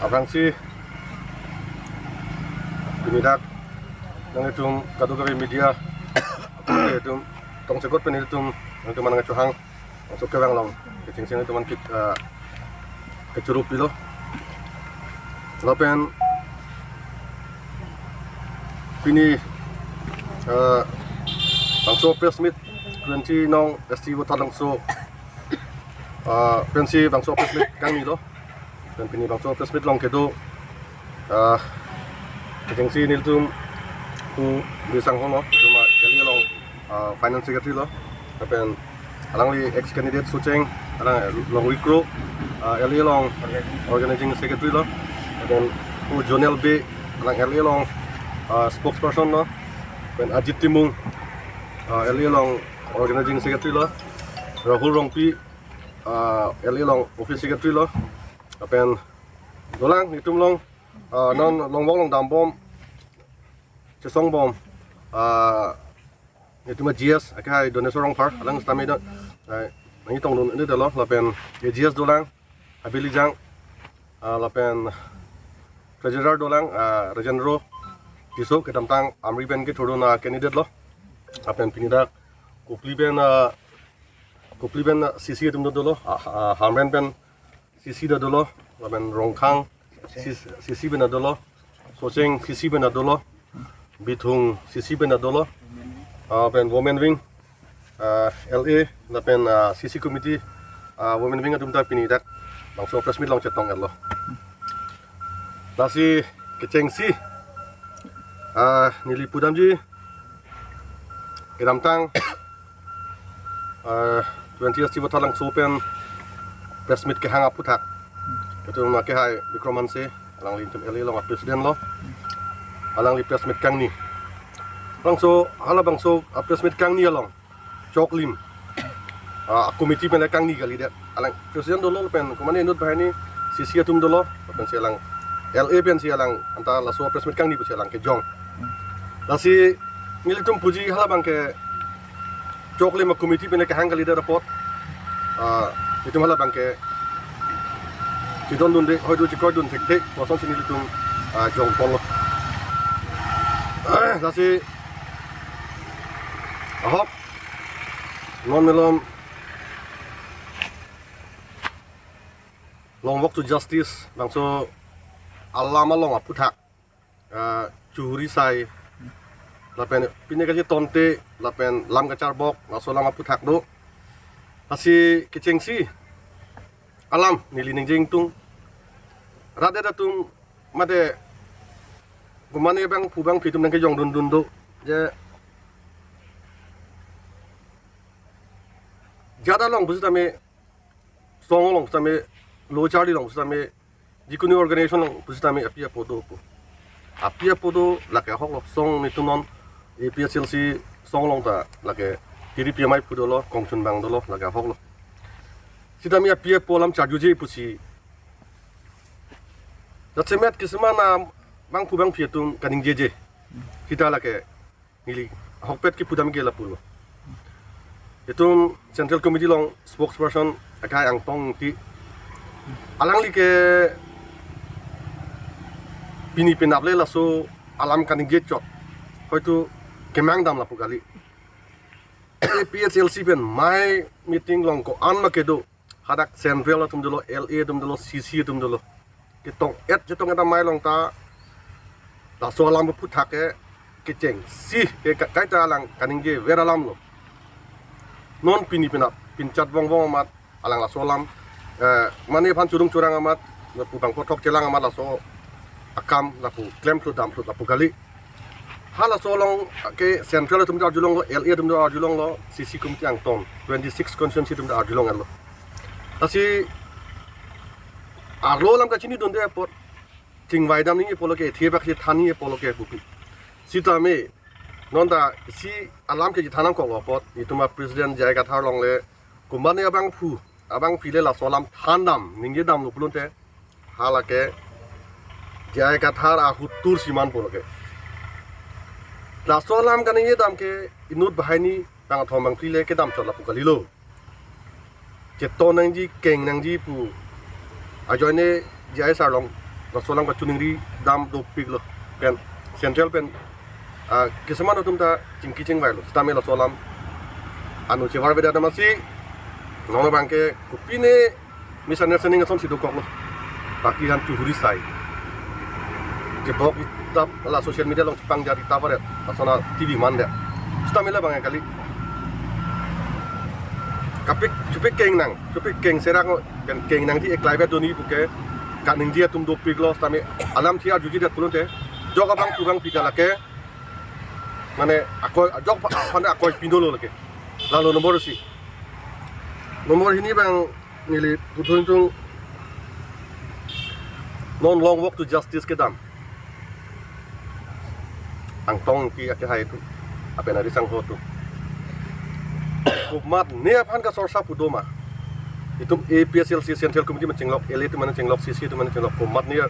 Abang si pinidak nang itum kadu kami media itum tong segot pen itum nang tuman nga chuhang masuk ke bang long kecing sing tuman kit kecurup dilo lopen pini bangso pesmit kunci nong esti wo talang so pensi bangso pesmit kang ni lo dan pini bangso pesmit long kedo kecing si niltum ku bisang hono cuma jadi long finance secretary lo tapi alang li ex candidate suceng alang long recruit eli long organizing secretary lo dan ku Jonel B alang eli long spokesperson lo dan Ajit Timung eli long organizing secretary lo Rahul Rongpi eli long office secretary lo tapi dolang hitung long non long wong long dambom cesong bom itu mah GS akai donasi orang par alang stami do nang itong don ini dalo lapen GS dolang abilijang lapen treasurer dolang Rajendro Tiso ketamtang amri ben ke thorona candidate lo lapen pinida kupli ben CC tum dolo hamren ben CC dolo lapen rongkhang CC ben dolo soseng CC ben dolo Bithung CC ben dolo pen women wing LA na pen CC committee women wing atum ta pini dak bangso press meet long chetong ello nasi keceng si nili pudamji kedamtang 20 years tiba talang sopen press meet ke hanga putak ketum make hai Bikromanse alang lintum LA long presiden lo alang li press meet kang ni bangso hala bangso press meet kang ni along choklim committee pen kang ni kali det alang presiden dolo pen kumane nut bahani CC atum dolo pen sialang LA pen sialang anta la so press meet kang ni sialang ke jong lasi ngilitum puji hala bang ke choklim committee pen ke hang kali det report itu hala bang ke sidon dun de hoidu ci kodun tek tek wason sini litum jong polo lasi ahok non melom long walk to justice bangso alama long aputhak curi sai lapen pine kaji tonte lapen lam kacar bok laso lam aputhak do lasi kecengsi alam nilining jing tung rade datung made gumane bang pubang pitum nang ke jong dun do je ज़्यादा लोग बुझता में सोंग लोग बुझता में लोचारी लोग बुझता में जिकुनी ऑर्गेनाइजेशन लोग बुझता में अपिया पोदो लगे होग लोग सोंग नितुनन APSLC सोंग लोग ता लगे TDPMI पुदो लो कोंगचुन बांग दो लो लगे होग लो सिदा में अपिया पोलम चार्जुजे पुसी जैसे मैं किस्मा ना बांग पुबांग पियतुम कनिंग जेजे सिदा लगे निली होगपेट की पुदाम गेला पुलो itu central committee long spokesperson akai ang tong ti alang li ke pini pinable la so alam kaning gechot hoitu kemang dam la pugali PSLC pen my meeting long ko an makedo hadak central tum dolo LA tum dolo CC tum dolo kitong jetong eta mai long ta la so alam pu thake kecheng si ke kai ta alang kaning ge veralam lo non pini pincat wong amat alang la solam mane pan curung curang amat lapu bang potok celang amat la so akam lapu klem tu dam tu lapu kali hala solong ke central tum da julong lo LA tum da julong lo CC committee ang tom 26 constituency tum da julong lo asi arlo lam ka chini donde pot ting vai dam ni polo ke theba ke thani polo ke bupi sita me nonda si alam ke jitanam ko lopot itu ma presiden jai ka thar long le kumane abang phile la solam thandam ninge dam lupulunte halake jai ka thar a hutur siman poloke la solam ka ninge dam ke inut bahani bang thomang phile ke dam chola pukali lo cheto nang ji keng nang ji pu ajoine jai sa long solang ka chuning ri dam do pig lo pen central pen kisaman atum ta chingki ching vai lo stamela solam anu chevar beda namasi nono bangke kupine misunderstanding asom sido kok lo baki han chuhuri sai ke bok itap la social media long pang jari tapare asana tv mande stamela bangke kali kapik chupik keng serang kan keng nang ti eklai ba doni buke ka ning dia tum do pig lo stame alam thia juji dat pulunte joga bang turang pika lake mane ako jog phane ako pindolo lake lalu nomor ini bang nili putung non long walk to justice ke dam ang tong ki ake hai tu apa nari sang ho tu kumat ne phan ka sorsa pudoma itu APSLC Central Committee mencenglok LA itu mana cenglok CC itu mana cenglok kumat ne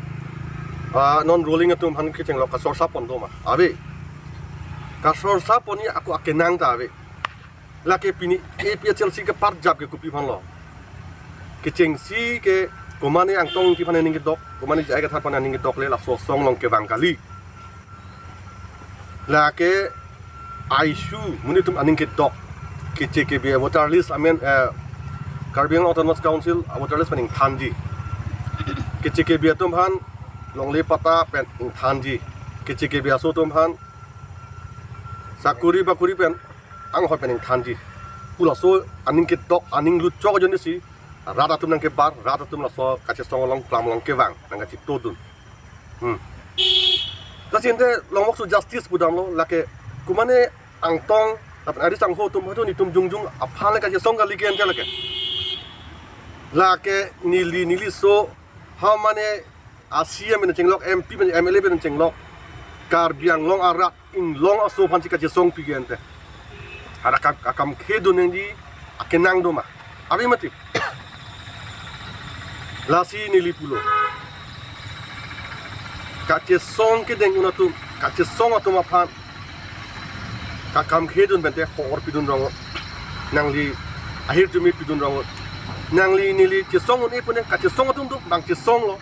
non rolling itu phan ke cenglok ka sorsa pondoma abe ka sorsa poni aku akenang ta abe lake pini APSLC ke part jab ke kupi phan lo ke cengsi ke kumane ang tong ki phan ning dok kumane jai ka tha phan ning dok le la so song long ke bangkali lake aishu munitum aning ke dok KCKB water list amen Caribbean Autonomous Council water list paning thanji KCKB atum han longle pata pen ing thanji KCKB aso tum han sakuri bakuri pen ang hot pen ing thanji pula so aning ke dok aning lut chok jon si rata tum nang ke bar rata tum la so kache song long plam long ke wang nang chi todun kasinte long mok su justice budam lo lake kumane ang tong tapi ada sang ho tum hatu ni tum jung apal ka song ka ligen ka lake nili so how mane asia men chenglok MP men MLA men chenglok kar biang long arat in long aso phan ka song pigen te ada kam khedu ngi akenang do ma abi mati lasi nili pulo ka song ke deng una tu ka song atum aphan kakam khedun bente khor pidun rong nangli ahir jumi pidun rong nangli nili che song ni pune ka che song tum bang che song lo